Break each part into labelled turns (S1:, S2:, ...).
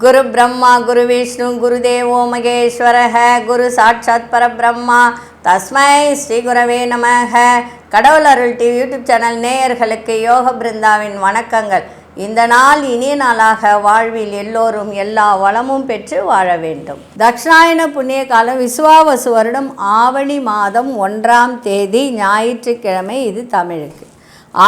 S1: குரு பிரம்மா குரு விஷ்ணு குரு தேவோ மகேஸ்வரஹ குரு சாட்சாத் பரபிரம்மா தஸ்மை ஸ்ரீ குரவே நமக. கடவுள் அருள் டிவி யூடியூப் சேனல் நேயர்களுக்கு யோக பிருந்தாவின் வணக்கங்கள். இந்த நாள் இனிய நாளாக வாழ்வில் எல்லோரும் எல்லா வளமும் பெற்று வாழ வேண்டும். தக்ஷாயன புண்ணிய காலம் விசுவாவசு வருடம் ஆவணி மாதம் 1ஆம் தேதி ஞாயிற்றுக்கிழமை. இது தமிழுக்கு.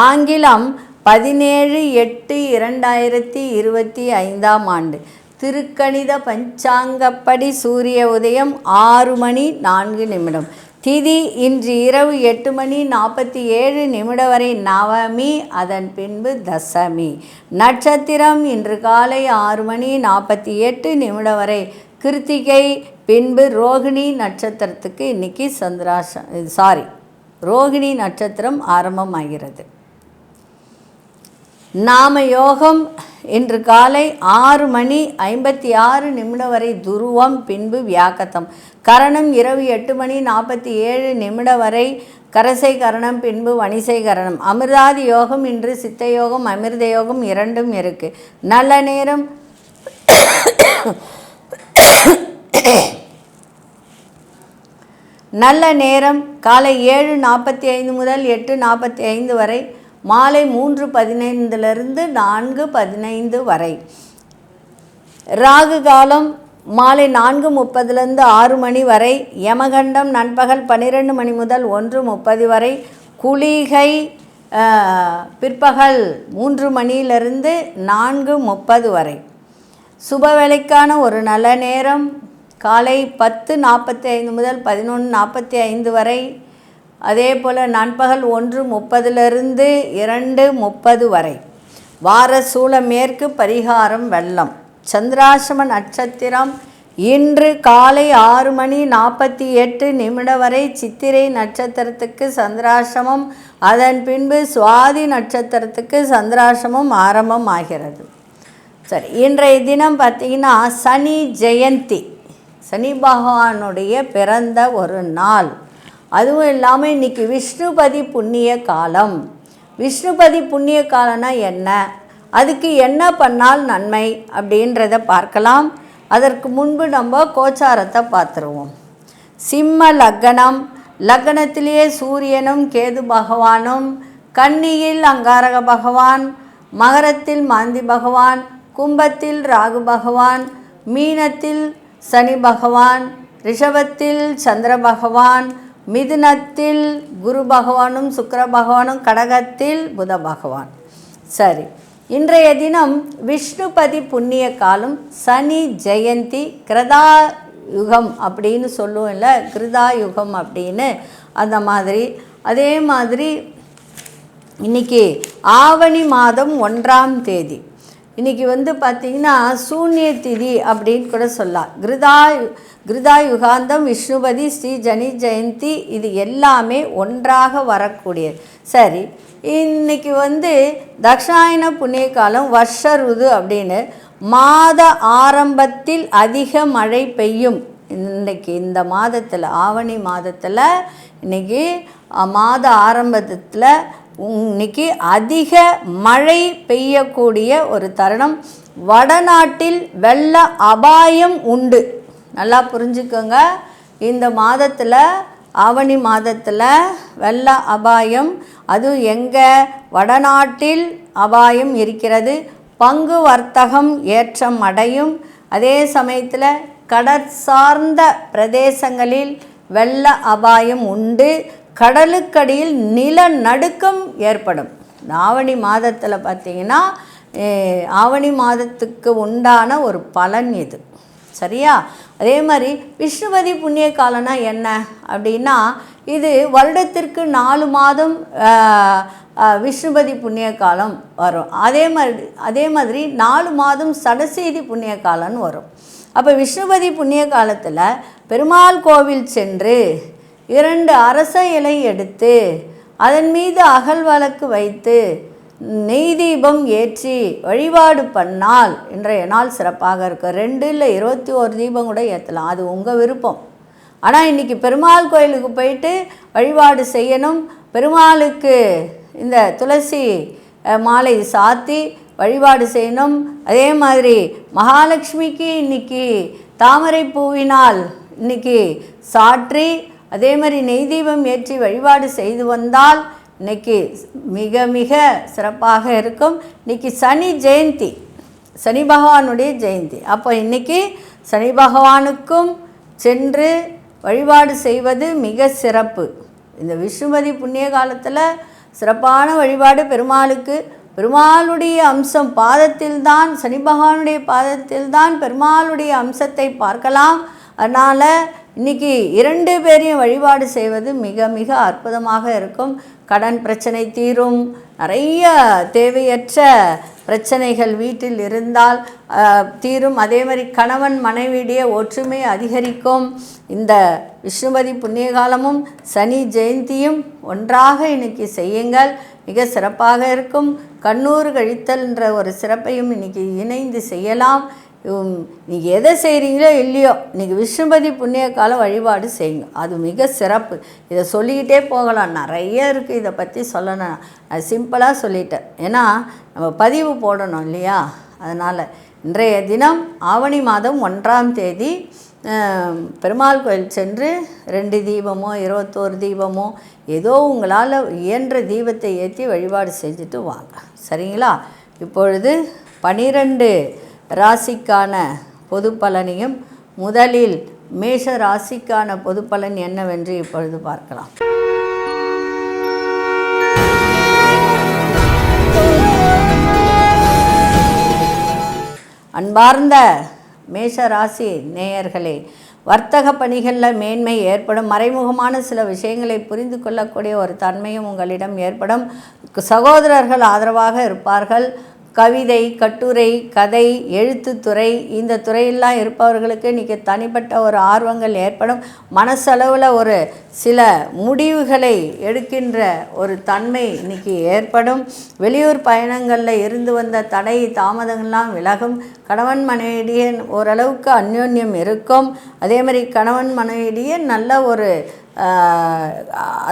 S1: ஆங்கிலம் 17/8/2025 ஆண்டு. திருக்கணித பஞ்சாங்கப்படி சூரிய உதயம் 6 மணி 4 நிமிடம். திதி இன்று இரவு 8 மணி 47 வரை நவமி, அதன் பின்பு தசமி. நட்சத்திரம் இன்று காலை 6 மணி 48 வரை கிருத்திகை, பின்பு ரோகிணி நட்சத்திரத்துக்கு இன்னைக்கு ரோகிணி நட்சத்திரம் ஆரம்பமாகிறது. நாம யோகம் இன்று காலை 6 மணி 56 வரை துருவம், பின்பு வியாக்கத்தம். கரணம் இரவு 8 மணி 47 வரை கரசை கரணம், பின்பு வணிசை கரணம். அமிர்தாதி யோகம் இன்று சித்த யோகம் அமிர்த யோகம் இரண்டும் இருக்கு. நல்ல நேரம் காலை 7:45 முதல் 8:45 வரை, மாலை 3:15 4:15 வரை. ராகு காலம் மாலை 4:30 6 மணி வரை. யமகண்டம் நண்பகல் 12 மணி முதல் 1:30 வரை. குளிகை பிற்பகல் 3 மணியிலிருந்து 4:30 வரை. சுபவேளைக்கான ஒரு நல்ல நேரம் காலை 10:45 முதல் 11:45 வரை. அதே போல் நண்பகல் 1:30 2:30 வரை. வார சூல மேற்கு, பரிகாரம் வெள்ளம். சந்திராசிரம நட்சத்திரம் இன்று காலை 6 மணி 48 வரை சித்திரை நட்சத்திரத்துக்கு சந்திராசிரமம், அதன் பின்பு சுவாதி நட்சத்திரத்துக்கு சந்திராசிரமம் ஆரம்பம் ஆகிறது. சரி, இன்றைய தினம் பார்த்திங்கன்னா சனி ஜெயந்தி, சனி பகவானுடைய பிறந்த ஒரு நாள். அதுவும் இல்லாமல் இன்றைக்கி விஷ்ணுபதி புண்ணிய காலம். விஷ்ணுபதி புண்ணிய காலம்னா என்ன, அதுக்கு என்ன பண்ணால் நன்மை அப்படின்றத பார்க்கலாம். அதற்கு முன்பு நம்ம கோச்சாரத்தை பார்த்துருவோம். சிம்ம லக்னம், லக்னத்திலேயே சூரியனும் கேது பகவானும், கன்னியில் அங்காரக பகவான், மகரத்தில் மாந்தி பகவான், கும்பத்தில் ராகு பகவான், மீனத்தில் சனி பகவான், ரிஷபத்தில் சந்திர பகவான், மிதுனத்தில் குரு பகவானும் சுக்கிர பகவானும், கடகத்தில் புத பகவான். சரி, இன்றைய தினம் விஷ்ணுபதி புண்ணிய காலம், சனி ஜெயந்தி, கிருதா யுகம் அப்படின்னு சொல்லுவோம் இல்லை, கிருதா யுகம் அப்படின்னு அந்த மாதிரி. அதே மாதிரி இன்றைக்கி ஆவணி மாதம் 1ஆம் தேதி. இன்றைக்கி பார்த்திங்கன்னா சூன்ய திதி அப்படின்னு கூட சொல்லலாம். கிருதா யுகாந்தம், விஷ்ணுபதி, ஸ்ரீ ஜனி ஜெயந்தி, இது எல்லாமே ஒன்றாக வரக்கூடியது. சரி, இன்றைக்கி தக்ஷாயன புண்ணிய காலம், வருஷ ருது அப்படின்னு மாத ஆரம்பத்தில் அதிக மழை பெய்யும். இன்றைக்கி இந்த மாதத்தில், ஆவணி மாதத்தில் இன்றைக்கி மாத ஆரம்பத்தில் இன்னைக்கு அதிக மழை பெய்யக்கூடிய ஒரு தருணம். வடநாட்டில் வெள்ள அபாயம் உண்டு. நல்லா புரிஞ்சுக்கோங்க. இந்த மாதத்தில், ஆவணி மாதத்தில் வெள்ள அபாயம், அதுவும் எங்கே, வடநாட்டில் அபாயம் இருக்கிறது. பங்கு வர்த்தகம் ஏற்றம் அடையும். அதே சமயத்தில் கடற்சார்ந்த பிரதேசங்களில் வெள்ள அபாயம் உண்டு. கடலுக்கடியில் நிலநடுக்கம் ஏற்படும். ஆவணி மாதத்தில் பார்த்திங்கன்னா ஆவணி மாதத்துக்கு உண்டான ஒரு பலன் இது. சரியா? அதே மாதிரி விஷ்ணுபதி புண்ணிய காலம்னா என்ன அப்படின்னா, இது வருடத்திற்கு 4 மாதம் விஷ்ணுபதி புண்ணிய காலம் வரும். அதே மாதிரி 4 மாதம் சடசேதி புண்ணிய காலம்னு வரும். அப்போ விஷ்ணுபதி புண்ணிய காலத்தில் பெருமாள் கோவில் சென்று 2 அரச இலை எடுத்து அதன் மீது அகல் வழக்கு வைத்து நெய் தீபம் ஏற்றி வழிபாடு பண்ணால் இன்றைய நாள் சிறப்பாக இருக்கும். 2 இல்லை 21 தீபம் கூட ஏற்றலாம், அது உங்கள் விருப்பம். ஆனால் இன்றைக்கி பெருமாள் கோயிலுக்கு போயிட்டு வழிபாடு செய்யணும். பெருமாளுக்கு இந்த துளசி மாலை சாத்தி வழிபாடு செய்யணும். அதே மாதிரி மகாலட்சுமிக்கு இன்றைக்கி தாமரை பூவினால் இன்றைக்கி சாற்றி அதே மாதிரி நெய் தீபம் ஏற்றி வழிபாடு செய்து வந்தால் இன்றைக்கி மிக மிக சிறப்பாக இருக்கும். இன்றைக்கி சனி ஜெயந்தி, சனி பகவானுடைய ஜெயந்தி. அப்போ இன்றைக்கி சனி பகவானுக்கும் சென்று வழிபாடு செய்வது மிக சிறப்பு. இந்த விஷ்ணுபதி புண்ணிய காலத்தில் சிறப்பான வழிபாடு பெருமாளுக்கு. பெருமாளுடைய அம்சம் பாதத்தில்தான், சனி பகவானுடைய பாதத்தில்தான் பெருமாளுடைய அம்சத்தை பார்க்கலாம். அதனால் இன்றைக்கி 2 பேரையும் வழிபாடு செய்வது மிக மிக அற்புதமாக இருக்கும். கடன் பிரச்சனை தீரும். நிறைய தேவையற்ற பிரச்சனைகள் வீட்டில் இருந்தால் தீரும். அதே மாதிரி கணவன் மனைவியுடைய ஒற்றுமை அதிகரிக்கும். இந்த விஷ்ணுபதி புண்ணிய காலமும் சனி ஜெயந்தியும் ஒன்றாக இன்றைக்கி செய்யுங்கள், மிக சிறப்பாக இருக்கும். கண்ணூறு கழித்தல்ன்ற ஒரு சிறப்பையும் இன்றைக்கி இணைந்து செய்யலாம். நீங்கள் எதை செய்கிறீங்களோ இல்லையோ இன்றைக்கி விஷ்ணுபதி புண்ணிய காலம் வழிபாடு செய்யுங்க, அது மிக சிறப்பு. இதை சொல்லிக்கிட்டே போகலாம், நிறைய இருக்குது இதை பற்றி சொல்லணும். நான் சிம்பிளாக சொல்லிட்டேன், ஏன்னா நம்ம பதிவு போடணும் இல்லையா. அதனால் இன்றைய தினம் ஆவணி மாதம் 1ஆம் தேதி பெருமாள் கோயில் சென்று 2 தீபமோ 21 தீபமோ ஏதோ உங்களால் இயன்ற தீபத்தை ஏற்றி வழிபாடு செஞ்சுட்டு வாங்க, சரிங்களா. இப்பொழுது 12 ராசிக்கான பொது பலனையும், முதலில் மேஷ ராசிக்கான பொது பலன் என்னவென்று இப்பொழுது பார்க்கலாம். அன்பார்ந்த மேஷ ராசி நேயர்களே, வர்த்தக பணிகளில் மேன்மை ஏற்படும். மறைமுகமான சில விஷயங்களை புரிந்து கொள்ளக்கூடிய ஒரு தன்மையும் உங்களிடம் ஏற்படும். சகோதரர்கள் ஆதரவாக இருப்பார்கள். கவிதை, கட்டுரை, கதை, எழுத்துத்துறை, இந்த துறையெல்லாம் இருப்பவர்களுக்கு இன்றைக்கி தனிப்பட்ட ஒரு ஆர்வங்கள் ஏற்படும். மனசளவில் ஒரு சில முடிவுகளை எடுக்கின்ற ஒரு தன்மை இன்றைக்கி ஏற்படும். வெளியூர் பயணங்களில் இருந்து வந்த தடை தாமதங்கள்லாம் விலகும். கணவன் மனைவியிடையே ஓரளவுக்கு அந்யோன்யம் இருக்கும். அதே மாதிரி கணவன் மனைவியிடையே நல்ல ஒரு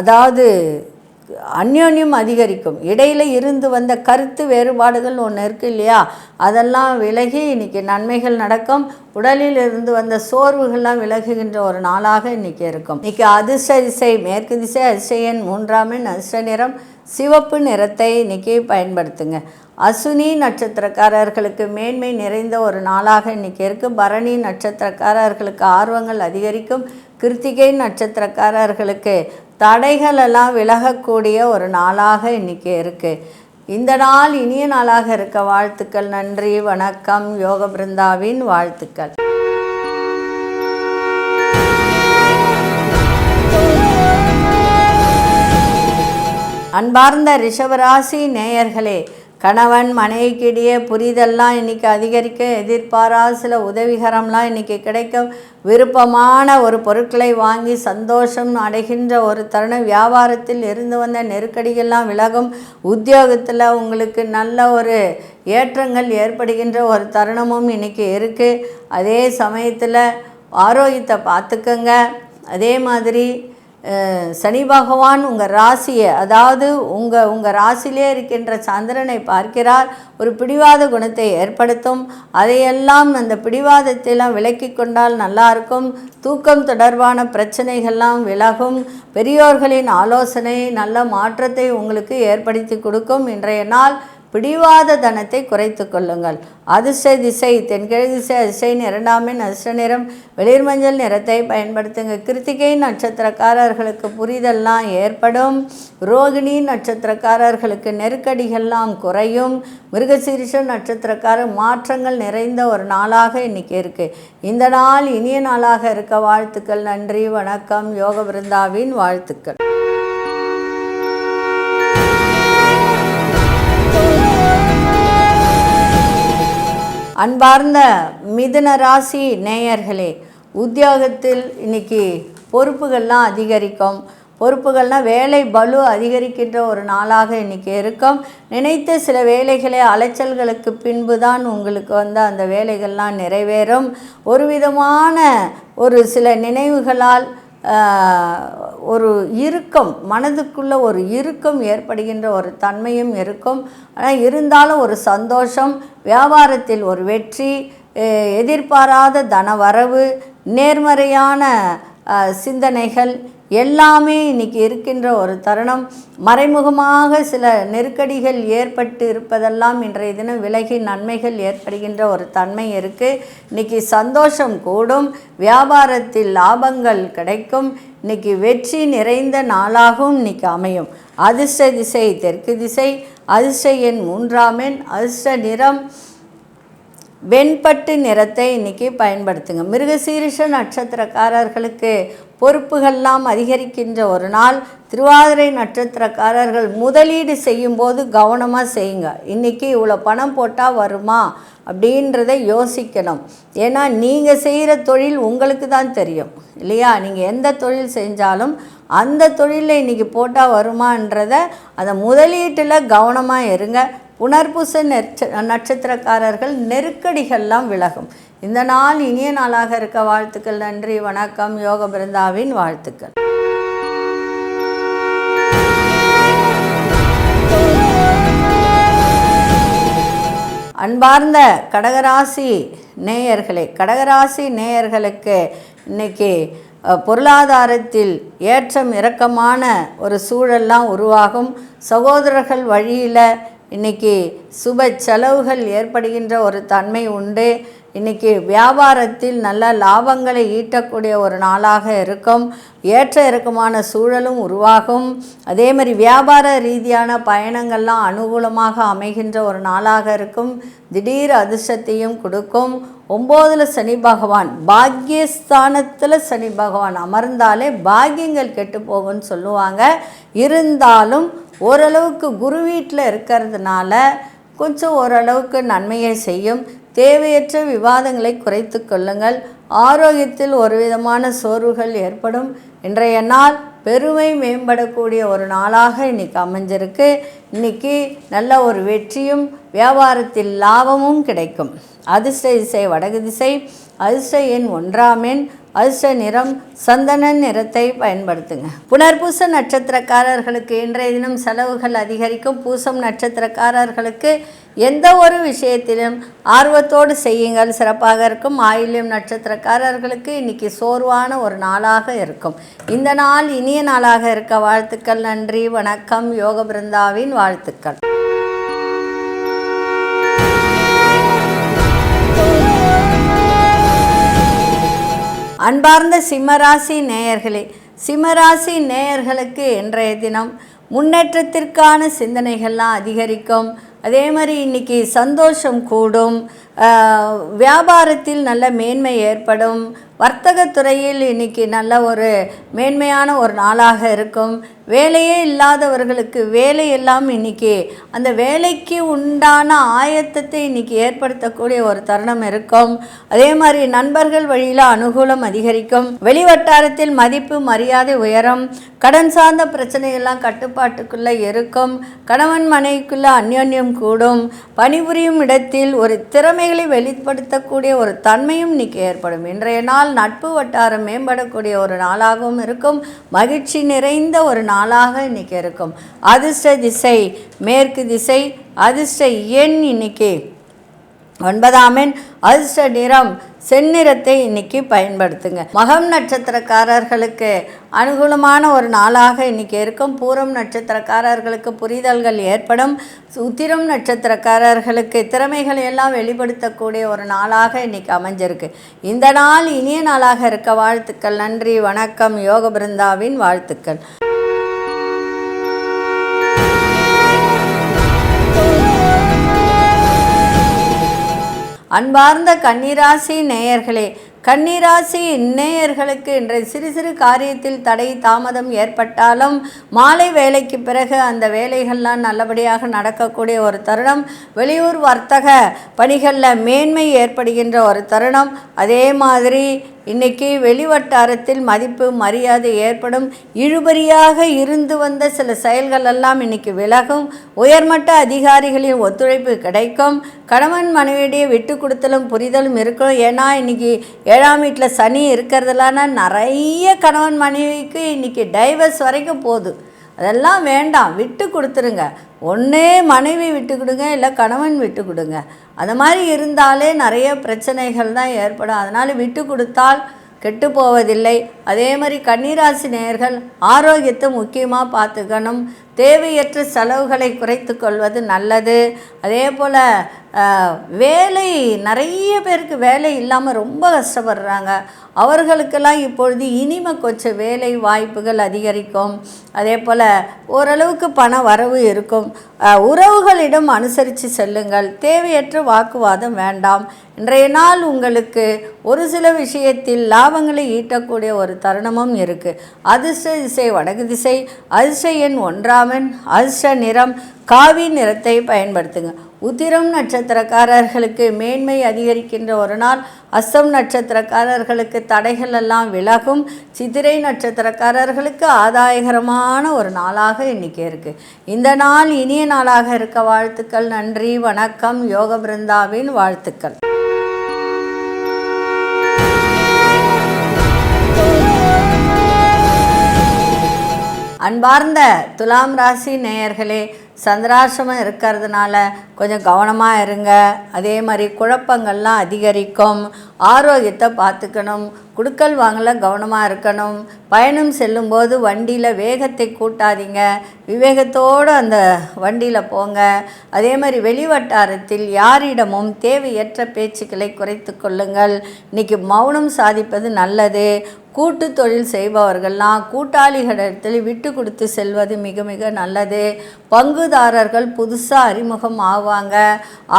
S1: அதாவது அந்யோன்யம் அதிகரிக்கும். இடையில் இருந்து வந்த கருத்து வேறுபாடுகள் ஒன்று இருக்குது இல்லையா, அதெல்லாம் விலகி இன்றைக்கி நன்மைகள் நடக்கும். உடலில் இருந்து வந்த சோர்வுகள்லாம் விலகுகின்ற ஒரு நாளாக இன்றைக்கி இருக்கும். இன்றைக்கி அதிர்ஷ்ட திசை மேற்கு திசை, அதிர்ஷ்ட எண் 3ஆம் எண், அதிர்ஷ்ட நிறம் சிவப்பு நிறத்தை இன்றைக்கி பயன்படுத்துங்க. அசுனி நட்சத்திரக்காரர்களுக்கு மேன்மை நிறைந்த ஒரு நாளாக இன்றைக்கி இருக்குது. பரணி நட்சத்திரக்காரர்களுக்கு ஆர்வங்கள் அதிகரிக்கும். கிருத்திகை நட்சத்திரக்காரர்களுக்கு தடைகளெல்லாம் விலகக்கூடிய ஒரு நாளாக இன்றைக்கி இருக்குது. இந்த நாள் இனிய நாளாக இருக்க வாழ்த்துக்கள். நன்றி, வணக்கம். யோக பிருந்தாவின் வாழ்த்துக்கள். அன்பார்ந்த ரிஷபராசி நேயர்களே, கணவன் மனைவிக்கிடையே புரிதல்லாம் இன்றைக்கி அதிகரிக்க. எதிர்பாராத சில உதவிகரம்லாம் இன்றைக்கி கிடைக்கும். விருப்பமான ஒரு பொருட்களை வாங்கி சந்தோஷம் அடைகின்ற ஒரு தருணம். வியாபாரத்தில் இருந்து வந்த நெருக்கடிகள்லாம் விலகும். உத்தியோகத்தில் உங்களுக்கு நல்ல ஒரு ஏற்றங்கள் ஏற்படுகின்ற ஒரு தருணமும் இன்றைக்கி இருக்குது. அதே சமயத்தில் ஆரோக்கியத்தை பார்த்துக்கங்க. அதே மாதிரி சனி பகவான் உங்கள் ராசியை, அதாவது உங்கள் ராசியிலே இருக்கின்ற சந்திரனை பார்க்கிறார். ஒரு பிடிவாத குணத்தை ஏற்படுத்தும். அதையெல்லாம் அந்த பிடிவாதத்தையெல்லாம் விலக்கி கொண்டால் நல்லாயிருக்கும். தூக்கம் தொடர்பான பிரச்சனைகள்லாம் விலகும். பெரியோர்களின் ஆலோசனை நல்ல மாற்றத்தை உங்களுக்கு ஏற்படுத்தி கொடுக்கும். இன்றைய நாள் பிடிவாத தனத்தை குறைத்து கொள்ளுங்கள். அதிர்ஷ்ட திசை தென்கிழக்கு திசை, அதிர்ஷ்ட எண் 2ஆம் எண், அதிர்ஷ்ட நிறம் வெளிர் மஞ்சள் நிறத்தை பயன்படுத்துங்க. கிருத்திகை நட்சத்திரக்காரர்களுக்கு புரிதல்லாம் ஏற்படும். ரோகிணி நட்சத்திரக்காரர்களுக்கு நெருக்கடிகள்லாம் குறையும். மிருகசீரிஷ நட்சத்திரக்காரர் மாற்றங்கள் நிறைந்த ஒரு நாளாக இன்றைக்கி இருக்குது. இந்த நாள் இனிய நாளாக இருக்க வாழ்த்துக்கள். நன்றி, வணக்கம். யோக பிருந்தாவின் வாழ்த்துக்கள். அன்பார்ந்த மிதுன ராசி நேயர்களே, உத்தியோகத்தில் இன்றைக்கி பொறுப்புகள்லாம் அதிகரிக்கும். பொறுப்புகள்னால் வேலை பலு அதிகரிக்கின்ற ஒரு நாளாக இன்றைக்கி இருக்கும். நினைத்த சில வேலைகளை அலைச்சல்களுக்கு பின்பு தான் உங்களுக்கு அந்த வேலைகள்லாம் நிறைவேறும். ஒரு விதமான ஒரு சில நினைவுகளால் ஒரு இறுக்கம், மனதுக்குள்ளே ஒரு இறுக்கம் ஏற்படுகின்ற ஒரு தன்மையும் இருக்கும். ஆனால் இருந்தாலும் ஒரு சந்தோஷம், வியாபாரத்தில் ஒரு வெற்றி, எதிர்பாராத தனவரவு, நேர்மறையான சிந்தனைகள் எல்லாமே இன்றைக்கி இருக்கின்ற ஒரு தருணம். மறைமுகமாக சில நெருக்கடிகள் ஏற்பட்டு இருப்பதெல்லாம் இன்றைய தினம் விலகி நன்மைகள் ஏற்படுகின்ற ஒரு தன்மை இருக்குது. இன்றைக்கி சந்தோஷம் கூடும், வியாபாரத்தில் லாபங்கள் கிடைக்கும், இன்றைக்கி வெற்றி நிறைந்த நாளாகவும் இன்றைக்கி அமையும். அதிர்ஷ்ட திசை தெற்கு திசை, அதிர்ஷ்ட எண் 3ஆம் எண், அதிர்ஷ்ட நிறம் வெண்பட்டு நிறத்தை இன்றைக்கி பயன்படுத்துங்க. மிருகசீரிஷ நட்சத்திரக்காரர்களுக்கு பொறுப்புகள்லாம் அதிகரிக்கின்ற ஒரு நாள். திருவாதிரை நட்சத்திரக்காரர்கள் முதலீடு செய்யும்போது கவனமாக செய்யுங்க. இன்றைக்கி இவ்வளோ பணம் போட்டால் வருமா அப்படின்றத யோசிக்கணும். ஏன்னா நீங்கள் செய்கிற தொழில் உங்களுக்கு தான் தெரியும் இல்லையா? நீங்கள் எந்த தொழில் செஞ்சாலும் அந்த தொழிலில் இன்றைக்கி போட்டால் வருமான்றத அந்த முதலீட்டில் கவனமாக இருங்க. புனர்பூச நட்சத்திரக்காரர்கள் நெருக்கடிகள்லாம் விலகும். இந்த நாள் இனிய நாளாக இருக்க வாழ்த்துக்கள். நன்றி, வணக்கம். யோக பிருந்தாவின் வாழ்த்துக்கள். அன்பார்ந்த கடகராசி நேயர்களே, கடகராசி நேயர்களுக்கு இன்னைக்கு பொருளாதாரத்தில் ஏற்றம் இறக்கமான ஒரு சூழல்லாம் உருவாகும். சகோதரர்கள் வழியில் இன்றைக்கி சுப செலவுகள் ஏற்படுகின்ற ஒரு தன்மை உண்டு. இன்றைக்கி வியாபாரத்தில் நல்ல லாபங்களை ஈட்டக்கூடிய ஒரு நாளாக இருக்கும். ஏற்ற இறக்கமான சூழலும் உருவாகும். அதே மாதிரி வியாபார ரீதியான பயணங்கள்லாம் அனுகூலமாக அமைகின்ற ஒரு நாளாக இருக்கும். திடீர் அதிர்ஷ்டத்தையும் கொடுக்கும். 9ல் சனி பகவான், பாக்கியஸ்தானத்தில் சனி பகவான் அமர்ந்தாலே பாக்கியங்கள் கெட்டு போகும்னு சொல்லுவாங்க. இருந்தாலும் ஓரளவுக்கு குரு வீட்டில் இருக்கிறதுனால கொஞ்சம் ஓரளவுக்கு நன்மையை செய்யும். தேவையற்ற விவாதங்களை குறைத்து கொள்ளுங்கள். ஆரோக்கியத்தில் ஒரு விதமான சோர்வுகள் ஏற்படும். இன்றைய நாள் பெருமை மேம்படக்கூடிய ஒரு நாளாக இன்றைக்கி அமைஞ்சிருக்கு. இன்றைக்கி நல்ல ஒரு வெற்றியும் வியாபாரத்தில் லாபமும் கிடைக்கும். அதிர்ஷ்ட திசை வடக்கு திசை, அதிர்ஷ்ட எண் 1ஆம் எண், அதிர்ஷ்ட நிறம் சந்தன நிறத்தை பயன்படுத்துங்க. புனர்பூச நட்சத்திரக்காரர்களுக்கு இன்றைய தினம் செலவுகள் அதிகரிக்கும். பூசம் நட்சத்திரக்காரர்களுக்கு எந்த ஒரு விஷயத்திலும் ஆர்வத்தோடு செய்யுங்கள், சிறப்பாக இருக்கும். ஆயில்யம் நட்சத்திரக்காரர்களுக்கு இன்றைக்கி சோர்வான ஒரு நாளாக இருக்கும். இந்த நாள் இனிய நாளாக இருக்க வாழ்த்துக்கள். நன்றி, வணக்கம். யோக பிருந்தாவின் வாழ்த்துக்கள். அன்பார்ந்த சிம்மராசி நேயர்களே, சிம்மராசி நேயர்களுக்கு இன்றைய தினம் முன்னேற்றத்திற்கான சிந்தனைகள்லாம் அதிகரிக்கும். அதே மாதிரி இன்றைக்கி சந்தோஷம் கூடும். வியாபாரத்தில் நல்ல மேன்மை ஏற்படும். வர்த்தகத்துறையில் இன்றைக்கி நல்ல ஒரு மேன்மையான ஒரு நாளாக இருக்கும். வேலையே இல்லாதவர்களுக்கு வேலையெல்லாம் இன்றைக்கி அந்த வேலைக்கு உண்டான ஆயத்தத்தை இன்றைக்கி ஏற்படுத்தக்கூடிய ஒரு தருணம் இருக்கும். அதே மாதிரி நண்பர்கள் வழியில் அனுகூலம் அதிகரிக்கும். வெளிவட்டாரத்தில் மதிப்பு மரியாதை உயரும். கடன் சார்ந்த பிரச்சனைகள்லாம் கட்டுப்பாட்டுக்குள்ளே இருக்கும். கணவன் மனைவிக்குள்ளே அந்யோன்யம் கூடும். பணிபுரியும் இடத்தில் ஒரு திறமைகளை வெளிப்படுத்தக்கூடிய ஒரு தன்மையும் இன்றைக்கி ஏற்படும். இன்றைய நாள் நட்பு வட்டாரம் மேம்படக்கூடிய ஒரு நாளாகவும் இருக்கும். மகிழ்ச்சி நிறைந்த ஒரு நாளாக இன்றைக்கி இருக்கும். அதிர்ஷ்ட திசை மேற்கு திசை, அதிர்ஷ்ட எண் இன்னைக்கு 9ஆம் எண், அதிர்ஷ்ட நிறம் செந்நிறத்தை இன்னைக்கு பயன்படுத்துங்க. மகம் நட்சத்திரக்காரர்களுக்கு அனுகூலமான ஒரு நாளாக இன்னைக்கு இருக்கும். பூரம் நட்சத்திரக்காரர்களுக்கு புரிதல்கள் ஏற்படும். உத்திரம் நட்சத்திரக்காரர்களுக்கு திறமைகளை எல்லாம் வெளிப்படுத்தக்கூடிய ஒரு நாளாக இன்னைக்கு அமைஞ்சிருக்கு. இந்த நாள் இனிய நாளாக இருக்க வாழ்த்துக்கள். நன்றி, வணக்கம். யோக பிருந்தாவின் வாழ்த்துக்கள். அன்பார்ந்த கன்னிராசி நேயர்களே, கன்னிராசி நேயர்களுக்கு இன்றைய சிறு சிறு காரியத்தில் தடை தாமதம் ஏற்பட்டாலும் மாலை வேலைக்கு பிறகு அந்த வேலைகள்லாம் நல்லபடியாக நடக்கக்கூடிய ஒரு தருணம். வெளியூர் வர்த்தக பணிகளில் மேன்மை ஏற்படுகின்ற ஒரு தருணம். அதே மாதிரி இன்றைக்கி வெளிவட்டாரத்தில் மதிப்பு மரியாதை ஏற்படும். இழுபறியாக இருந்து வந்த சில செயல்கள் எல்லாம் இன்றைக்கி விலகும். உயர்மட்ட அதிகாரிகளின் ஒத்துழைப்பு கிடைக்கும். கணவன் மனைவியிடையே விட்டு கொடுத்தலும் புரிதலும் இருக்கும். ஏன்னா இன்றைக்கி 7ஆம் வீட்டில் சனி இருக்கிறதுலான நிறைய கணவன் மனைவிக்கு இன்றைக்கி டைவர்ஸ் வரைக்கும் போகுது. அதெல்லாம் வேண்டாம், விட்டு கொடுத்துருங்க. ஒன்றே மனைவி விட்டு கொடுங்க, இல்லை கணவன் விட்டு கொடுங்க. அந்த மாதிரி இருந்தாலே நிறைய பிரச்சனைகள் தான் ஏற்படும். அதனால் விட்டு கொடுத்தால் கெட்டு போவதில்லை. அதே மாதிரி கன்னிராசி நேயர்கள் ஆரோக்கியத்தை முக்கியமாக பார்த்துக்கணும். தேவையற்ற செலவுகளை குறைத்து கொள்வது நல்லது. அதே போல் வேலை, நிறைய பேருக்கு வேலை இல்லாமல் ரொம்ப கஷ்டப்படுறாங்க. அவர்களுக்கெல்லாம் இப்பொழுது இனிமே கொஞ்சம் வேலை வாய்ப்புகள் அதிகரிக்கும். அதே போல் ஓரளவுக்கு பண வரவு இருக்கும். உறவுகளிடம் அனுசரித்து செல்லுங்கள். தேவையற்ற வாக்குவாதம் வேண்டாம். இன்றைய நாள் உங்களுக்கு ஒரு சில விஷயத்தில் லாபங்களை ஈட்டக்கூடிய ஒரு தருணமும் இருக்குது. அதிர்ஷ்ட திசை வடக்கு திசை. அதிர்ஷ்ட எண் 1ஆம் எண். அதிர்ஷ்ட நிறம் காவி நிறத்தை பயன்படுத்துங்க. உத்திரம் நட்சத்திரக்காரர்களுக்கு மேன்மை அதிகரிக்கின்ற ஒரு நாள். அஸ்தம் நட்சத்திரக்காரர்களுக்கு தடைகள் எல்லாம் விலகும். சித்திரை நட்சத்திரக்காரர்களுக்கு ஆதாயகரமான ஒரு நாளாக இன்றைக்கி இருக்குது. இந்த நாள் இனிய நாளாக இருக்க வாழ்த்துக்கள். நன்றி, வணக்கம். யோக பிருந்தாவின் வாழ்த்துக்கள். அன்பார்ந்த துலாம் ராசி நேயர்களே, சந்திராசிரமம் இருக்கிறதுனால கொஞ்சம் கவனமாக இருங்க. அதே மாதிரி குழப்பங்கள்லாம் அதிகரிக்கும். ஆரோக்கியத்தை பார்த்துக்கணும். குடுக்கல் வாங்கல கவனமாக இருக்கணும். பயணம் செல்லும்போது வண்டியில் வேகத்தை கூட்டாதீங்க. விவேகத்தோடு அந்த வண்டியில் போங்க. அதே மாதிரி வெளிவட்டாரத்தில் யாரிடமும் தேவையற்ற பேச்சுக்களை குறைத்து கொள்ளுங்கள். இன்றைக்கி மௌனம் சாதிப்பது நல்லது. கூட்டு தொழில் செய்பவர்கள்லாம் கூட்டாளிகளிடத்தில் விட்டு கொடுத்து செல்வது மிக மிக நல்லது. பங்குதாரர்கள் புதுசாக அறிமுகம் ஆவாங்க.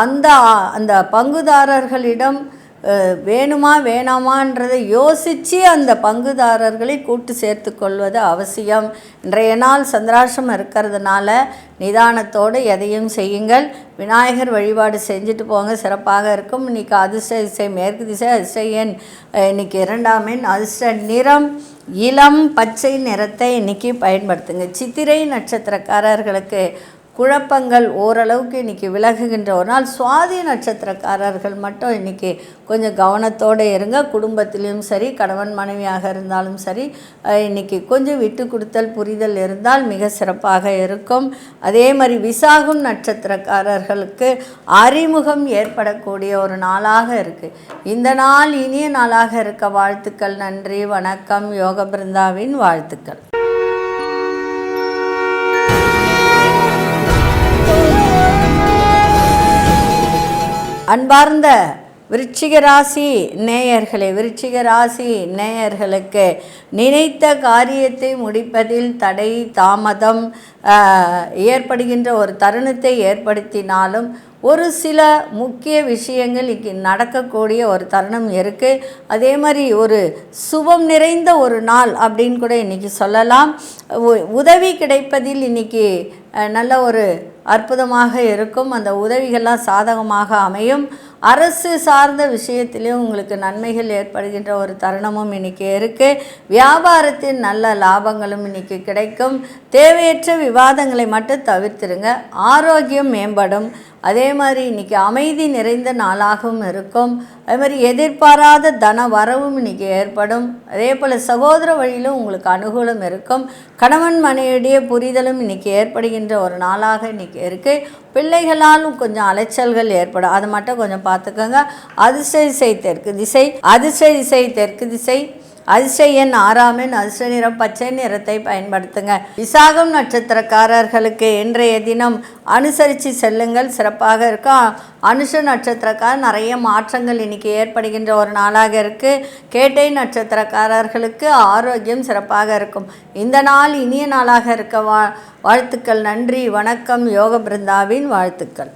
S1: அந்த பங்குதாரர்களிடம் வேணுமா வேணாமான்றதை யோசித்து அந்த பங்குதாரர்களை கூட்டு சேர்த்து கொள்வது அவசியம். இன்றைய நாள் சந்திராசிரமம் இருக்கிறதுனால நிதானத்தோடு எதையும் செய்யுங்கள். விநாயகர் வழிபாடு செஞ்சுட்டு போங்க, சிறப்பாக இருக்கும். இன்றைக்கி அதிர்ஷ்ட திசை மேற்கு திசை. அதிர்ஷ்ட எண் இன்றைக்கி 2ஆம் எண். அதிர்ஷ்ட நிறம் இளம் பச்சை நிறத்தை இன்றைக்கி பயன்படுத்துங்க. சித்திரை நட்சத்திரக்காரர்களுக்கு குழப்பங்கள் ஓரளவுக்கு இன்றைக்கி விலகுகின்ற ஒரு நாள். சுவாதி நட்சத்திரக்காரர்கள் மட்டும் இன்றைக்கி கொஞ்சம் கவனத்தோடு இருங்க. குடும்பத்திலையும் சரி, கணவன் மனைவியாக இருந்தாலும் சரி, இன்றைக்கி கொஞ்சம் விட்டு கொடுத்தல் புரிதல் இருந்தால் மிக சிறப்பாக இருக்கும். அதே மாதிரி விசாகம் நட்சத்திரக்காரர்களுக்கு அறிமுகம் ஏற்படக்கூடிய ஒரு நாளாக இருக்குது. இந்த நாள் இனிய நாளாக இருக்க வாழ்த்துக்கள். நன்றி, வணக்கம். யோக பிருந்தாவின் வாழ்த்துக்கள். அன்பார்ந்த விருச்சிக ராசி நேயர்களே, விருச்சிக ராசி நேயர்களுக்கு நினைத்த காரியத்தை முடிப்பதில் தடை தாமதம் ஏற்படுகின்ற ஒரு தருணத்தை ஏற்படுத்தினாலும் ஒரு சில முக்கிய விஷயங்கள் இன்றைக்கி நடக்கக்கூடிய ஒரு தருணம் இருக்குது. அதே மாதிரி ஒரு சுபம் நிறைந்த ஒரு நாள் அப்படின்னு கூட இன்றைக்கி சொல்லலாம். உதவி கிடைப்பதில் இன்றைக்கி நல்ல ஒரு அற்புதமாக இருக்கும். அந்த உதவிகள்லாம் சாதகமாக அமையும். அரசு சார்ந்த விஷயத்திலையும் உங்களுக்கு நன்மைகள் ஏற்படுகின்ற ஒரு தருணமும் இன்றைக்கி இருக்குது. வியாபாரத்தின் நல்ல லாபங்களும் இன்றைக்கி கிடைக்கும். தேவையற்ற விவாதங்களை மட்டும் தவிர்த்துருங்க. ஆரோக்கியம் மேம்படும். அதே மாதிரி இன்றைக்கி அமைதி நிறைந்த நாளாகவும் இருக்கும். அதே மாதிரி எதிர்பாராத தன வரவும் இன்றைக்கி ஏற்படும். அதே போல் சகோதர வழியிலும் உங்களுக்கு அனுகூலம் இருக்கும். கணவன் மனைவியுடைய புரிதலும் இன்றைக்கி ஏற்படுகின்ற ஒரு நாளாக இன்றைக்கி இருக்குது. பிள்ளைகளாலும் கொஞ்சம் அலைச்சல்கள் ஏற்படும், அதை மட்டும் கொஞ்சம் பார்த்துக்கோங்க. அதிர்ஷ்ட திசை தெற்கு திசை. அதிர்ஷ்ட திசை தெற்கு திசை. அதிர்ஷ்ட எண் 6ஆம் எண். அதிர்ஷ்ட நிறம் பச்சை நிறத்தை பயன்படுத்துங்க. விசாகம் நட்சத்திரக்காரர்களுக்கு இன்றைய தினம் அனுசரித்து செல்லுங்கள், சிறப்பாக இருக்கும். அனுஷ நட்சத்திரக்காரர் நிறைய மாற்றங்கள் இன்றைக்கி ஏற்படுகின்ற ஒரு நாளாக இருக்குது. கேட்டை நட்சத்திரக்காரர்களுக்கு ஆரோக்கியம் சிறப்பாக இருக்கும். இந்த நாள் இனிய நாளாக இருக்க வாழ்த்துக்கள். நன்றி, வணக்கம். யோக பிருந்தாவின் வாழ்த்துக்கள்.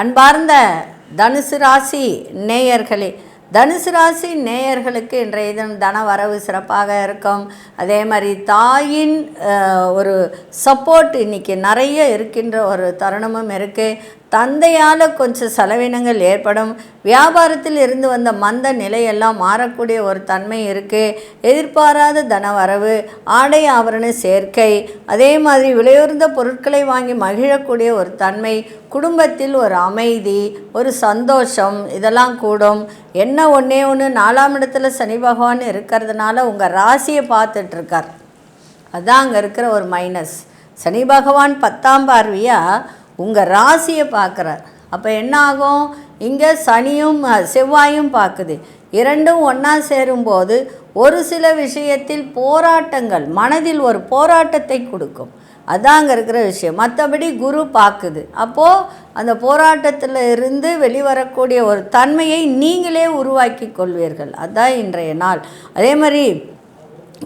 S1: அன்பார்ந்த தனுசு ராசி நேயர்களே, தனுசு ராசி நேயர்களுக்கு இன்றைய தினம் தன வரவு சிறப்பாக இருக்கும். அதே மாதிரி தாயின் ஒரு சப்போர்ட் இன்றைக்கி நிறைய இருக்கின்ற ஒரு தருணமும் இருக்குது. தந்தையால் கொஞ்சம் செலவினங்கள் ஏற்படும். வியாபாரத்தில் இருந்து வந்த மந்த நிலையெல்லாம் மாறக்கூடிய ஒரு தன்மை இருக்குது. எதிர்பாராத தன வரவு, ஆடை ஆபரண சேர்க்கை, அதே மாதிரி விலையுறந்த பொருட்களை வாங்கி மகிழக்கூடிய ஒரு தன்மை, குடும்பத்தில் ஒரு அமைதி, ஒரு சந்தோஷம், இதெல்லாம் கூடும். என்ன ஒன்றே ஒன்று, 4ஆம் இடத்துல சனி பகவான் இருக்கிறதுனால உங்கள் ராசியை பார்த்துட்ருக்கார். அதுதான் அங்கே இருக்கிற ஒரு மைனஸ். சனி பகவான் 10ஆம் பார்வையாக உங்கள் ராசியை பார்க்குறார். அப்போ என்ன ஆகும், இங்கே சனியும் செவ்வாயும் பார்க்குது. இரண்டும் ஒன்றா சேரும்போது ஒரு சில விஷயத்தில் போராட்டங்கள், மனதில் ஒரு போராட்டத்தை கொடுக்கும். அதான் அங்கே இருக்கிற விஷயம். மற்றபடி குரு பார்க்குது. அப்போது அந்த போராட்டத்தில் இருந்து வெளிவரக்கூடிய ஒரு தன்மையை நீங்களே உருவாக்கி கொள்வீர்கள். அதுதான் இன்றைய நாள். அதே மாதிரி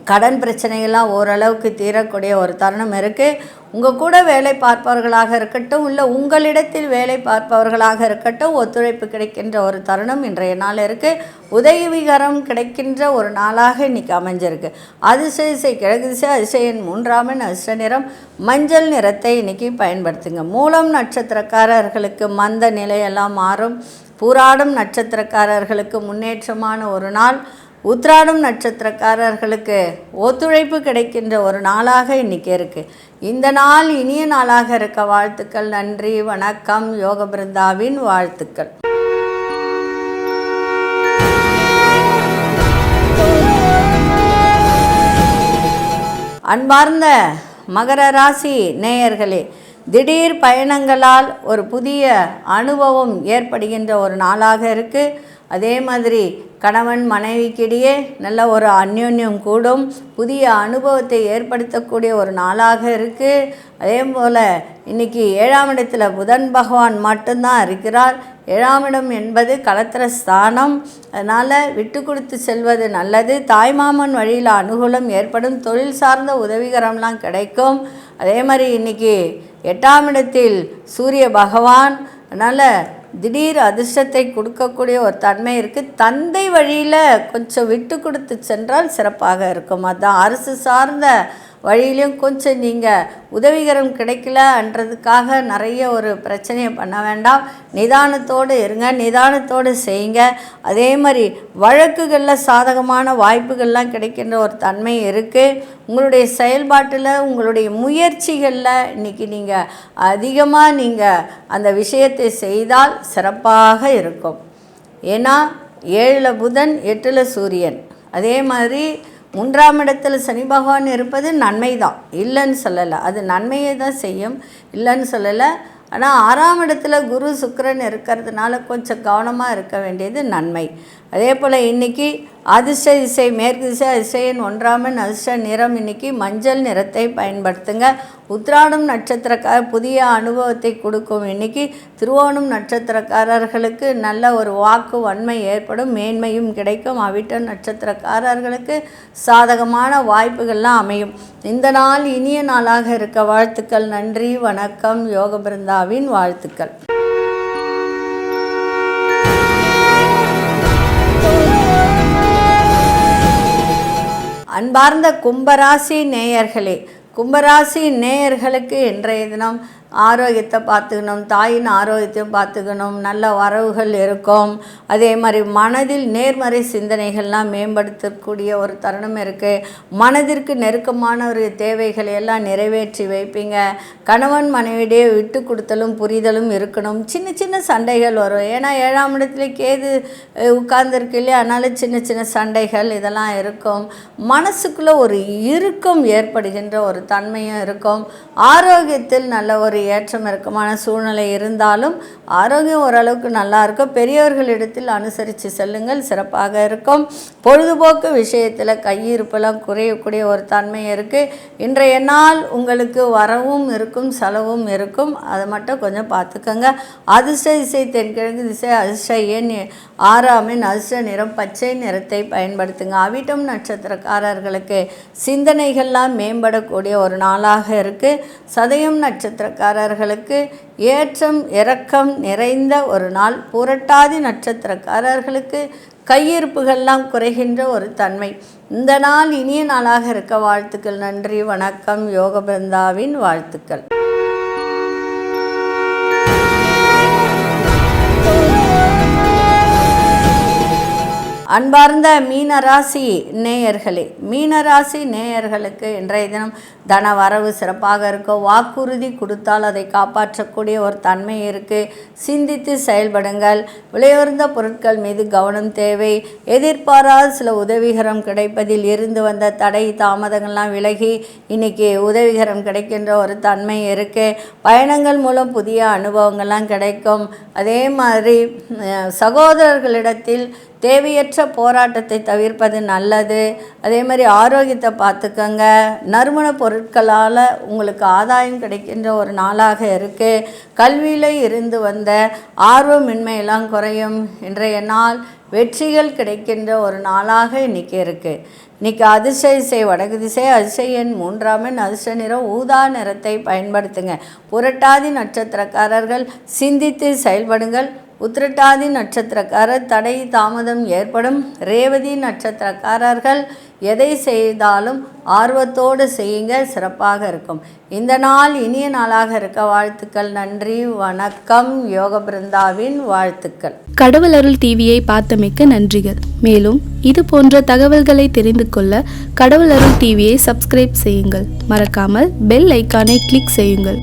S1: கடன் பிரச்சனைகள்லாம் ஓரளவுக்கு தீரக்கூடிய ஒரு தருணம் இருக்குது. உங்கள் கூட வேலை பார்ப்பவர்களாக இருக்கட்டும், இல்லை உங்களிடத்தில் வேலை பார்ப்பவர்களாக இருக்கட்டும், ஒத்துழைப்பு கிடைக்கின்ற ஒரு தருணம் இன்றைய நாள் இருக்குது. உதவிகரம் கிடைக்கின்ற ஒரு நாளாக இன்றைக்கி அமைஞ்சிருக்கு. அதிசய கிழக்கு திசை, அதிசயன் 3ஆம் எண், அதிர்ஷ்ட நிறம் மஞ்சள் நிறத்தை இன்றைக்கி பயன்படுத்துங்க. மூலம் நட்சத்திரக்காரர்களுக்கு மந்த நிலையெல்லாம் மாறும். பூராடம் நட்சத்திரக்காரர்களுக்கு முன்னேற்றமான ஒரு நாள். உத்திராடம் நட்சத்திரக்காரர்களுக்கு ஒத்துழைப்பு கிடைக்கின்ற ஒரு நாளாக இன்றைக்கி இருக்குது. இந்த நாள் இனிய நாளாக இருக்க வாழ்த்துக்கள். நன்றி, வணக்கம். யோக பிருந்தாவின் வாழ்த்துக்கள். அன்பார்ந்த மகர ராசி நேயர்களே, திடீர் பயணங்களால் ஒரு புதிய அனுபவம் ஏற்படுகின்ற ஒரு நாளாக இருக்குது. அதே மாதிரி கணவன் மனைவிக்கிடையே நல்ல ஒரு அந்யோன்யம் கூடும். புதிய அனுபவத்தை ஏற்படுத்தக்கூடிய ஒரு நாளாக இருக்குது. அதே போல் இன்றைக்கி 7ஆம் இடத்துல புதன் பகவான் மட்டும்தான் இருக்கிறார். 7ஆம் இடம் என்பது களத்திர ஸ்தானம். அதனால் விட்டு கொடுத்து செல்வது நல்லது. தாய்மாமன் வழியில் அனுகூலம் ஏற்படும். தொழில் சார்ந்த உதவிகரம்லாம் கிடைக்கும். அதே மாதிரி இன்றைக்கி 8ஆம் இடத்தில் சூரிய பகவான், அதனால் திடீர் அதிர்ஷ்டத்தை கொடுக்கக்கூடிய ஒரு தன்மை இருக்குது. தந்தை வழியில் கொஞ்சம் விட்டு கொடுத்து சென்றால் சிறப்பாக இருக்கும். அதுதான் அரசு சார்ந்த வழியிலையும் கொஞ்சம் நீங்கள் உதவிகரம் கிடைக்கலன்றதுக்காக நிறைய ஒரு பிரச்சனையை பண்ண வேண்டாம். நிதானத்தோடு இருங்க, நிதானத்தோடு செய்யுங்க. அதே மாதிரி வழக்குகளில் சாதகமான வாய்ப்புகள்லாம் கிடைக்கின்ற ஒரு தன்மை இருக்குது. உங்களுடைய செயல்பாட்டில், உங்களுடைய முயற்சிகளில் இன்றைக்கி நீங்கள் அதிகமாக அந்த விஷயத்தை செய்தால் சிறப்பாக இருக்கும். ஏன்னா 7ல் புதன், 8ல் சூரியன். அதே மாதிரி 3ஆம் இடத்துல சனி பகவான் இருப்பது நன்மை தான், இல்லைன்னு சொல்லலை. அது நன்மையை தான் செய்யும், இல்லைன்னு சொல்லலை. ஆனால் 6ஆம் இடத்துல குரு சுக்கிரன் இருக்கிறதுனால கொஞ்சம் கவனமாக இருக்க வேண்டியது நன்மை. அதே போல் இன்றைக்கி அதிர்ஷ்ட திசை மேற்கு திசை, அதிசயன் 1ஆம் எண், அதிர்ஷ்ட நிறம் இன்றைக்கி மஞ்சள் நிறத்தை பயன்படுத்துங்க. உத்திராடம் நட்சத்திரக்காரர் புதிய அனுபவத்தை கொடுக்கும். இன்றைக்கி திருவோணம் நட்சத்திரக்காரர்களுக்கு நல்ல ஒரு வாக்கு வன்மை ஏற்படும், மேன்மையும் கிடைக்கும். அவிட்டம் நட்சத்திரக்காரர்களுக்கு சாதகமான வாய்ப்புகள்லாம் அமையும். இந்த நாள் இனிய நாளாக இருக்க வாழ்த்துக்கள். நன்றி, வணக்கம். யோக பிருந்தாவின் வாழ்த்துக்கள். அன்பார்ந்த கும்பராசி நேயர்களே, கும்பராசி நேயர்களுக்கு இன்றைய தினம் ஆரோக்கியத்தை பார்த்துக்கணும், தாயின் ஆரோக்கியத்தையும் பார்த்துக்கணும். நல்ல வரவுகள் இருக்கும். அதே மாதிரி மனதில் நேர்மறை சிந்தனைகள்லாம் மேம்படுத்தக்கூடிய ஒரு தருணம் இருக்குது. மனதிற்கு நெருக்கமான ஒரு தேவைகளை எல்லாம் நிறைவேற்றி வைப்பீங்க. கணவன் மனைவிடையே விட்டு கொடுத்தலும் புரிதலும் இருக்கணும். சின்ன சின்ன சண்டைகள் வரும். ஏன்னா 7ஆம் இடத்துல கேது உட்கார்ந்துருக்கு இல்லையா, அதனால் சின்ன சின்ன சண்டைகள் இதெல்லாம் இருக்கும். மனசுக்குள்ளே ஒரு இறுக்கம் ஏற்படுகின்ற ஒரு தன்மையும் இருக்கும். ஆரோக்கியத்தில் நல்ல ஒரு ஏற்றம் இறக்கமான சூழ்நிலை இருந்தாலும் ஆரோக்கியம் ஓரளவுக்கு நல்லா இருக்கும். பெரியவர்களிடத்தில் அனுசரித்து செல்லுங்கள், சிறப்பாக இருக்கும். பொழுதுபோக்கு விஷயத்தில் கையிருப்பெல்லாம் குறையக்கூடிய ஒரு தன்மை இருக்குது. இன்றைய நாள் உங்களுக்கு வரவும் இருக்கும், செலவும் இருக்கும். அதை மட்டும் கொஞ்சம் பார்த்துக்கோங்க. அதிர்ஷ்ட திசை தென்கிழக்கு திசை, அதிர்ஷ்ட எண் 6ஆம் எண், அதிர்ஷ்ட நிறம் பச்சை நிறத்தை பயன்படுத்துங்க. அவிட்டம் நட்சத்திரக்காரர்களுக்கு சிந்தனைகள்லாம் மேம்படக்கூடிய ஒரு நாளாக இருக்குது. சதயம் நட்சத்திரக்கார நட்சத்திரக்காரர்களுக்கு ஏற்றம் இறக்கம் நிறைந்த ஒரு நாள். புரட்டாதி நட்சத்திரக்காரர்களுக்கு கையிருப்புகள்லாம் குறைகின்ற ஒரு தன்மை. இந்த நாள் இனிய நாளாக இருக்க வாழ்த்துக்கள். நன்றி, வணக்கம். யோக பிருந்தாவின் வாழ்த்துக்கள். அன்பார்ந்த மீனராசி நேயர்களே, மீனராசி நேயர்களுக்கு இன்றைய தினம் தன வரவு சிறப்பாக இருக்கும். வாக்குறுதி கொடுத்தால் அதை காப்பாற்றக்கூடிய ஒரு தன்மை இருக்குது. சிந்தித்து செயல்படுங்கள். விலையுயர்ந்த பொருட்கள் மீது கவனம் தேவை. எதிர்பாராத சில உதவிகரம் கிடைப்பதில் இருந்து வந்த தடை தாமதங்கள்லாம் விலகி இன்றைக்கி உதவிகரம் கிடைக்கின்ற ஒரு தன்மை இருக்குது. பயணங்கள் மூலம் புதிய அனுபவங்கள்லாம் கிடைக்கும். அதே மாதிரி சகோதரர்களிடத்தில் தேவையற்ற போராட்டத்தை தவிர்ப்பது நல்லது. அதே மாதிரி ஆரோக்கியத்தை பார்த்துக்கங்க. நறுமண பொருட்களால் உங்களுக்கு ஆதாயம் கிடைக்கின்ற ஒரு நாளாக இருக்குது. கல்வியில் இருந்து வந்த ஆர்வமின்மையெல்லாம் குறையும். இன்றைய நாள் வெற்றிகள் கிடைக்கின்ற ஒரு நாளாக இன்றைக்கி இருக்குது. இன்றைக்கி அதிர்ஷ்ட திசை வடக்கு திசை, அதிர்ஷ்ட எண் 3ஆம் எண், அதிர்ஷ்ட நிறம் ஊதா நிறத்தை பயன்படுத்துங்க. புரட்டாதி நட்சத்திரக்காரர்கள் சிந்தித்து செயல்படுங்கள். உத்திரட்டாதி நட்சத்திரக்காரர் தடை தாமதம் ஏற்படும். ரேவதி நட்சத்திரக்காரர்கள் எதை செய்தாலும் ஆர்வத்தோடு செய்யுங்க, சிறப்பாக இருக்கும். இந்த நாள் இனிய நாளாக இருக்க வாழ்த்துக்கள். நன்றி, வணக்கம். யோக பிருந்தாவின் வாழ்த்துக்கள்.
S2: கடவுள் அருள் டிவியை பார்த்தமைக்க நன்றிகள். மேலும் இது போன்ற தகவல்களை தெரிந்து கொள்ள கடவுள் அருள் டிவியை சப்ஸ்கிரைப் செய்யுங்கள். மறக்காமல் பெல் ஐக்கானை கிளிக் செய்யுங்கள்.